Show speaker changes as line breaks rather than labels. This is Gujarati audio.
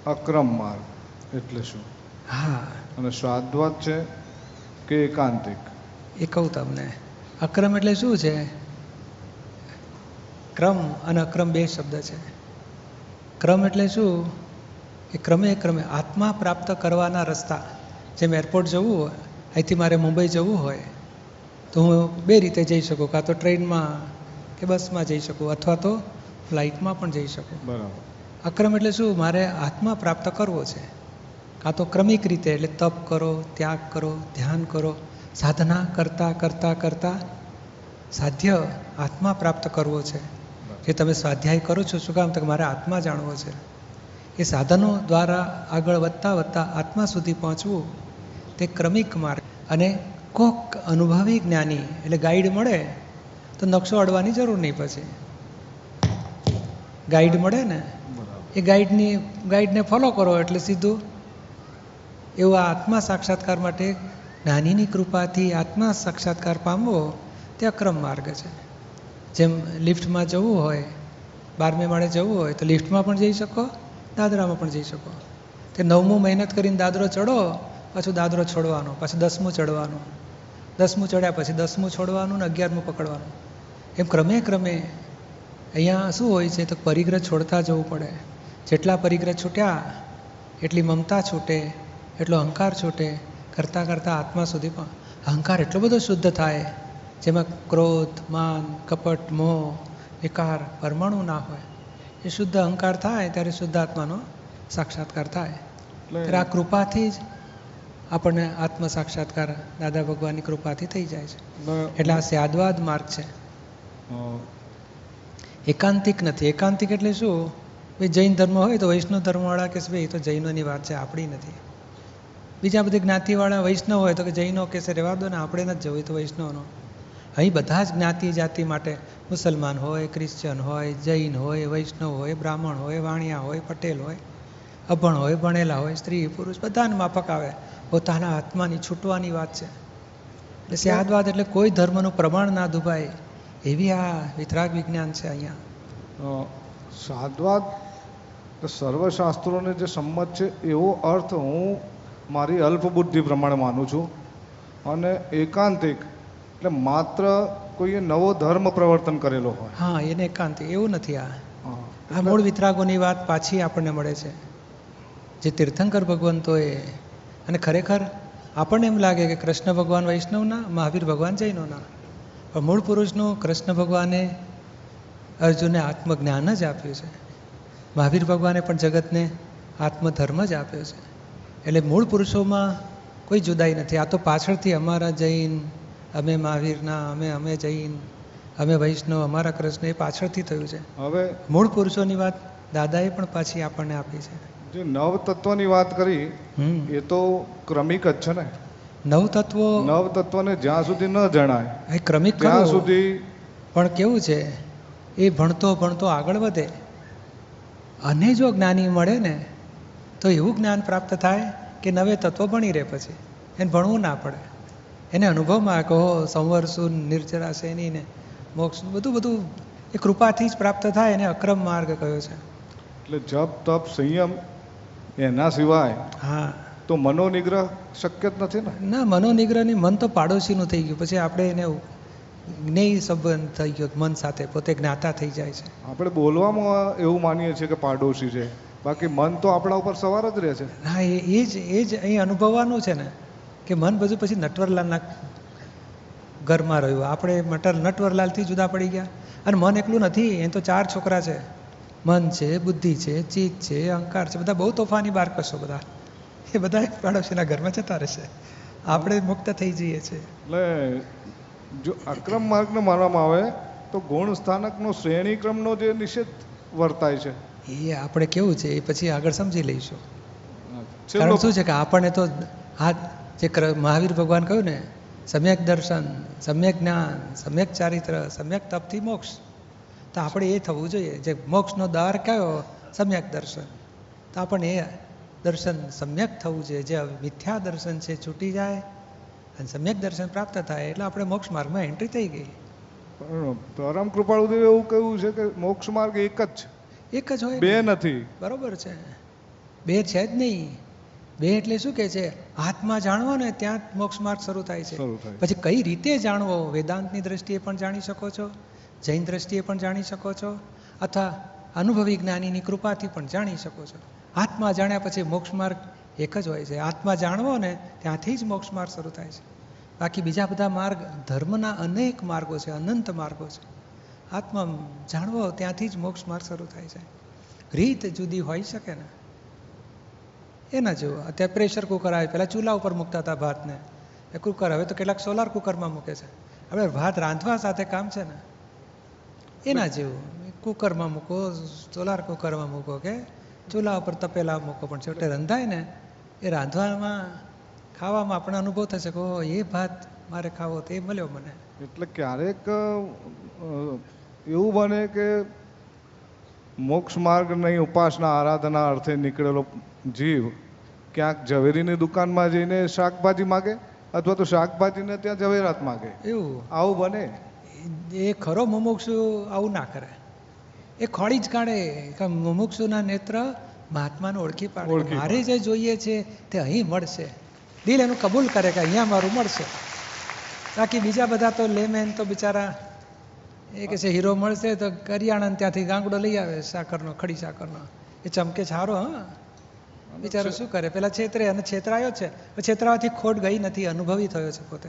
અક્રમ માર્ગ એટલે શું?
હા,
અને સ્વાદ્વાદ છે કે એકાંતિક?
એ કહું તમને. અક્રમ એટલે શું છે? ક્રમ અને અક્રમ બે શબ્દ છે. ક્રમ એટલે શું? એ ક્રમે ક્રમે આત્મા પ્રાપ્ત કરવાના રસ્તા. જેમ એરપોર્ટ જવું હોય, અહીંથી મારે મુંબઈ જવું હોય તો હું બે રીતે જઈ શકું, કાં તો ટ્રેનમાં કે બસમાં જઈ શકું અથવા તો ફ્લાઇટમાં પણ જઈ શકું.
બરાબર.
અક્રમ એટલે શું? મારે આત્મા પ્રાપ્ત કરવો છે. કાં તો ક્રમિક રીતે, એટલે તપ કરો, ત્યાગ કરો, ધ્યાન કરો, સાધના કરતાં કરતાં કરતાં સાધ્ય આત્મા પ્રાપ્ત કરવો છે. જે તમે સ્વાધ્યાય કરો છો, શું કામ? તો મારે આત્મા જાણવો છે. એ સાધનો દ્વારા આગળ વધતા વધતા આત્મા સુધી પહોંચવું તે ક્રમિક માર્ગ. અને કોક અનુભવી જ્ઞાની એટલે ગાઈડ મળે તો નકશો અડવાની જરૂર નહીં. પછી ગાઈડ મળે ને, એ ગાઈડને ફોલો કરો એટલે સીધું એવું આ આત્મા સાક્ષાત્કાર માટે જ્ઞાનીની કૃપાથી આત્મા સાક્ષાત્કાર પામવો તે અક્રમ માર્ગ છે. જેમ લિફ્ટમાં જવું હોય, 12મે માળે જવું હોય તો લિફ્ટમાં પણ જઈ શકો, દાદરામાં પણ જઈ શકો. તે 9મું મહેનત કરીને દાદરો ચડો, પાછું દાદરો છોડવાનો, પાછું 10મું ચડવાનું, 10મું ચડ્યા પછી 10મું છોડવાનું ને 11મું પકડવાનું. એમ ક્રમે ક્રમે અહીંયા શું હોય છે તો પરિગ્રહ છોડતા જવું પડે. જેટલા પરિગ્રહ છૂટ્યા એટલી મમતા છૂટે, એટલો અહંકાર છૂટે. કરતાં કરતાં આત્મા સુધી પણ અહંકાર એટલો બધો શુદ્ધ થાય, જેમાં ક્રોધ, માન, કપટ, મોહ, વિકાર, પરમાણુ ના હોય. એ શુદ્ધ અહંકાર થાય ત્યારે શુદ્ધ આત્માનો સાક્ષાત્કાર થાય. ત્યારે આ કૃપાથી જ આપણને આત્મ સાક્ષાત્કાર દાદા ભગવાનની કૃપાથી થઈ જાય છે. એટલે આ સ્યાદવાદ માર્ગ છે, એકાંતિક નથી. એકાંતિક એટલે શું? ભાઈ જૈન ધર્મ હોય તો વૈષ્ણવ ધર્મવાળા કે ભાઈ એ તો જૈનોની વાત છે, આપણી નથી. બીજા બધી જ્ઞાતિવાળા વૈષ્ણવ હોય તો કે જૈનો કહેશે રહેવા દો ને, આપણે નથી જવું, એ તો વૈષ્ણવનો. અહીં બધા જ જ્ઞાતિ જાતિ માટે, મુસલમાન હોય, ક્રિશ્ચન હોય, જૈન હોય, વૈષ્ણવ હોય, બ્રાહ્મણ હોય, વાણિયા હોય, પટેલ હોય, અભણ હોય, ભણેલા હોય, સ્ત્રી પુરુષ બધાને માફક આવે. પોતાના આત્માની છૂટવાની વાત છે. એટલે સ્યાદવાદ એટલે કોઈ ધર્મનું પ્રમાણ ના દુભાય એવી આ વિતરાગ વિજ્ઞાન છે અહીંયા.
સ્વાદ્વાદ સર્વશાસ્ત્રોને જે સંમત છે એવો અર્થ હું મારી અલ્પબુદ્ધિ પ્રમાણે માનું છું. અને એકાંતિક એટલે માત્ર કોઈએ નવો ધર્મ પ્રવર્તન કરેલો હોય.
હા, એને એકાંતિક એવું નથી. આ મૂળ વિતરાગોની વાત પાછી આપણને મળે છે, જે તીર્થંકર ભગવંતોએ. અને ખરેખર આપણને એમ લાગે કે કૃષ્ણ ભગવાન વૈષ્ણવના, મહાવીર ભગવાન જૈનોના. પણ મૂળ પુરુષનું કૃષ્ણ ભગવાને અર્જુનને આત્મજ્ઞાન જ આપ્યું છે. મહાવીર ભગવાને પણ જગતને આત્મધર્મ જ આપ્યો છે. એટલે મૂળ પુરુષોમાં કોઈ જુદાઈ નથી. આ તો પાછળથી અમારા જૈન, અમે મહાવીરના, અમે જૈન, અમે વૈષ્ણવ, અમારા કૃષ્ણ, એ પાછળથી થયું છે.
હવે
મૂળ પુરુષોની વાત દાદાએ પણ પાછી આપણને આપી છે.
જે નવ તત્વની વાત કરી એ તો ક્રમિક જ છે ને. નવ તત્વને જ્યાં સુધી ન જણાય
એ ક્રમિક
ત્યાં સુધી.
પણ કેવું છે, એ ભણતો ભણતો આગળ વધે અને જો જ્ઞાની મળે ને તો એવું જ્ઞાન પ્રાપ્ત થાય કે નવે તત્વ ભણી રહે. પછી એને ભણવું ના પડે. એને અનુભવમાં કહો સંવરસુન, નિર્જરાશયની ને મોક્ષ બધું એ કૃપાથી જ પ્રાપ્ત થાય. એને અક્રમ માર્ગ કયો છે.
એટલે જપ, તપ, સંયમ એના સિવાય
હા
તો મનોનિગ્રહ શક્ય જ નથી ને.
ના, મનોનિગ્રહની મન તો પાડોશીનું થઈ ગયું. પછી આપણે એને જ્ઞેય સંબંધ થઈ ગયો મન સાથે, પોતે જ્ઞાતા થઈ જાય છે. આપણે
બોલવામાં એવું માનીએ છીએ કે પાડોશી છે, બાકી મન તો આપણા ઉપર સવાર જ રહે છે.
હા, એ જ અહીં અનુભવવાનું છે ને, કે મન બધું પછી નટવરલાલના ઘરમાં રહ્યું. આપણે નટવરલાલથી જુદા પડી ગયા. અને મન એકલું નથી, એ તો 4 છોકરા છે. મન છે, બુદ્ધિ છે, ચિત્ત છે, અહંકાર છે. બધા બહુ તોફાની બાર કશો. બધા એ બધા પાડોશીના ઘરમાં જતા રહેશે. આપણે મુક્ત થઈ જઈએ છીએ.
એટલે જો અક્રમ માર્ગને માનવામાં આવે તો ગુણ સ્થાનકનો શ્રેણીક્રમનો જે નિષેધ વર્તાય છે
એ આપણે કેવું છે એ પછી આગળ સમજી લઈશું. કારણ શું છે કે આપણને તો આ જે મહાવીર ભગવાન કહ્યું ને, સમ્યક દર્શન, સમ્યક જ્ઞાન, સમ્યક ચારિત્ર, સમ્યક તપથી મોક્ષ. તો આપણે એ થવું જોઈએ. જે મોક્ષનો દ્વાર કયો? સમ્યક દર્શન. તો આપણને એ દર્શન સમ્યક થવું જોઈએ. જે મિથ્યા દર્શન છે છૂટી જાય અને સમ્યક દર્શન પ્રાપ્ત થાય એટલે આપણે મોક્ષ માર્ગમાં એન્ટ્રી થઈ ગઈ.
પરમ કૃપાળુદેવ એવું કહ્યું છે કે મોક્ષ માર્ગ એક જ છે,
એક જ હોય,
બે નથી.
બરોબર છે. બે છે જ નહીં. બે એટલે શું કહે છે? આત્મા જાણવો ને ત્યાં જ મોક્ષ માર્ગ શરૂ થાય છે.
શરૂ થાય.
પછી કઈ રીતે જાણવો? વેદાંતની દ્રષ્ટિએ પણ જાણી શકો છો, જૈન દ્રષ્ટિએ પણ જાણી શકો છો, અથવા અનુભવી જ્ઞાનીની કૃપાથી પણ જાણી શકો છો. આત્મા જાણ્યા પછી મોક્ષ માર્ગ એક જ હોય છે. આત્મા જાણવો ને ત્યાંથી જ મોક્ષ માર્ગ શરૂ થાય છે. બાકી બીજા બધા માર્ગ, ધર્મના અનેક માર્ગો છે, અનંત માર્ગો છે. આત્મા જાણવો ત્યાંથી જ મોક્ષ માર્ગ શરૂ થાય છે. રીત જુદી હોઈ શકે ને એના જેવું. અત્યારે પ્રેશર કુકર આવે, પહેલાં ચૂલા ઉપર મૂકતા હતા ભાતને, એ કુકર હવે તો કેટલાક સોલાર કુકરમાં મૂકે છે. હવે ભાત રાંધવા સાથે કામ છે ને એના જેવું. કુકરમાં મૂકો, સોલાર કુકરમાં મૂકો કે ચૂલા ઉપર તપેલા મૂકો, પણ છેવટે રંધાય ને એ રાંધવામાં, ખાવામાં આપણે અનુભવ થશે કે ઓહ, એ ભાત મારે ખાવો તો એ મળ્યો મને.
એટલે ક્યારેક એવું બને કે મોક્ષ માર્ગ નહીં, ઉપાસના આરાધના અર્થે નીકળેલો જીવ ક્યાંક ઝવેરીની દુકાનમાં જઈને શાકભાજી માગે, અથવા તો શાકભાજીને ત્યાં ઝવેરાત માગે,
એવું
આવું બને?
એ ખરો મુમુક્ષુ આવું ના કરે. એ ખોળી જ કાઢે કે મુમુક્ષુના નેત્ર મહાત્માને ઓળખી પાડે. મારે જે જોઈએ છે તે અહીં મળશે. દિલ એનું કબૂલ કરે કે અહીંયા મારું મળશે. બાકી બીજા બધા તો લેમેન તો બિચારા એ કે છે હીરો મળશે તો કરિયાણા ત્યાંથી ગાંગડો લઈ આવે સાકરનો, ખડી સાકરનો. એ ચમકે સારો. હા, બિચારો શું કરે? પેલા છેતરે અને છેતરાયો છે. છેતરાવાથી ખોટ ગઈ નથી, અનુભવી થયો છે પોતે.